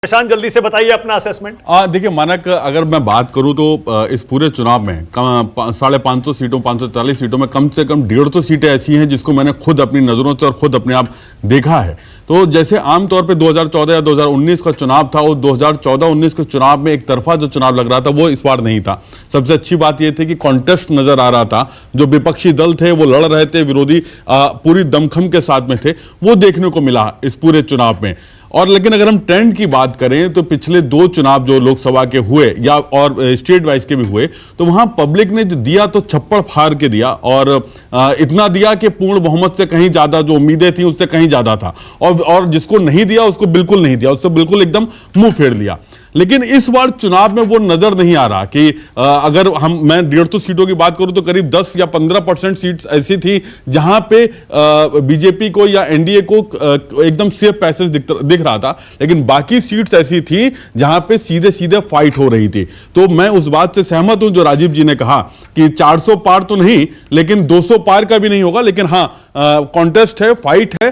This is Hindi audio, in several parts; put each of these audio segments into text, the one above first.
प्रशांत, जल्दी से बताइए अपना असेसमेंट। देखिए मानक, अगर मैं बात करूं तो इस पूरे चुनाव में 550 सीटों 540 सीटों में कम से कम 150 सीटें ऐसी हैं जिसको मैंने खुद अपनी नजरों से और खुद अपने आप देखा है। तो जैसे आमतौर पे 2014 या 2019 का चुनाव था, वो 2014-19 के चुनाव में एक तरफा जो चुनाव लग रहा था वो इस बार नहीं था। सबसे अच्छी बात यह थी कि कॉन्टेस्ट नजर आ रहा था, जो विपक्षी दल थे वो लड़ रहे थे, विरोधी पूरी दमखम के साथ में थे, वो देखने को मिला इस पूरे चुनाव में। और लेकिन अगर हम ट्रेंड की बात करें तो पिछले दो चुनाव जो लोकसभा के हुए या और स्टेट वाइज के भी हुए, तो वहां पब्लिक ने जो दिया तो छप्पड़ फाड़ के दिया, और इतना दिया कि पूर्ण बहुमत से कहीं ज्यादा, जो उम्मीदें थी उससे कहीं ज्यादा था, और जिसको नहीं दिया उसको बिल्कुल नहीं दिया, उससे बिल्कुल एकदम मुंह फेर लिया। लेकिन इस बार चुनाव में वो नजर नहीं आ रहा कि अगर मैं 150 सीटों की बात करूं तो करीब 10 या 15% सीट्स ऐसी थी जहां पे बीजेपी को या एनडीए को एकदम सेफ पैसेज दिख रहा था, लेकिन बाकी सीट्स ऐसी थी जहां पे सीधे सीधे फाइट हो रही थी। तो मैं उस बात से सहमत हूं जो राजीव जी ने कहा कि 400 पार तो नहीं, लेकिन 200 पार का भी नहीं होगा, लेकिन हाँ कॉन्टेस्ट है, फाइट है,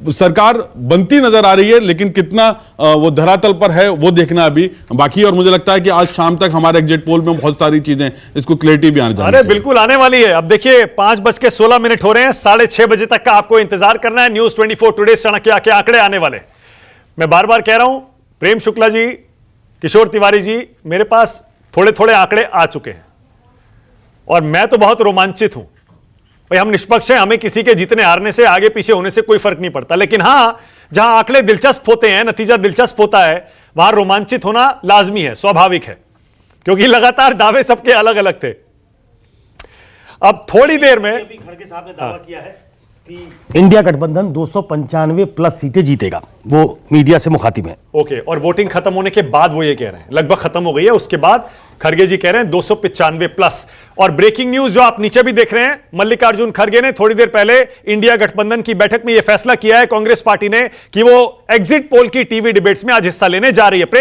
सरकार बनती नजर आ रही है, लेकिन कितना वो धरातल पर है वो देखना अभी बाकी है। और मुझे लगता है कि आज शाम तक हमारे एग्जिट पोल में बहुत सारी चीजें, इसको क्लैरिटी भी आने जानी चाहिए। बिल्कुल आने वाली है। अब देखिए 5:16 हो रहे हैं, 6:30 बजे तक का आपको इंतजार करना है। न्यूज 24 टुडे चाणक्य के आंकड़े आने वाले। मैं बार बार कह रहा हूं, प्रेम शुक्ला जी, किशोर तिवारी जी, मेरे पास थोड़े थोड़े आंकड़े आ चुके हैं और मैं तो बहुत रोमांचित हूं। भाई हम निष्पक्ष हैं, हमें किसी के जीतने हारने से, आगे पीछे होने से कोई फर्क नहीं पड़ता, लेकिन हां जहां आंकड़े दिलचस्प होते हैं, नतीजा दिलचस्प होता है, वहां रोमांचित होना लाजमी है, स्वाभाविक है, क्योंकि लगातार दावे सबके अलग अलग थे। अब थोड़ी देर में खड़गे साहब ने दावा किया है कि इंडिया गठबंधन 295 प्लस सीटें जीतेगा, वो मीडिया से मुखातिब है। ओके, और वोटिंग खत्म होने के बाद वो ये कह रहे हैं, लगभग खत्म हो गई है, उसके बाद खरगे जी कह रहे हैं 295 प्लस। और ब्रेकिंग न्यूज जो आप नीचे भी देख रहे हैं, मल्लिकार्जुन खरगे ने थोड़ी देर पहले इंडिया गठबंधन की बैठक में यह फैसला किया है कांग्रेस पार्टी ने कि वो एग्जिट पोल की टीवी डिबेट्स में आज हिस्सा लेने जा रही है।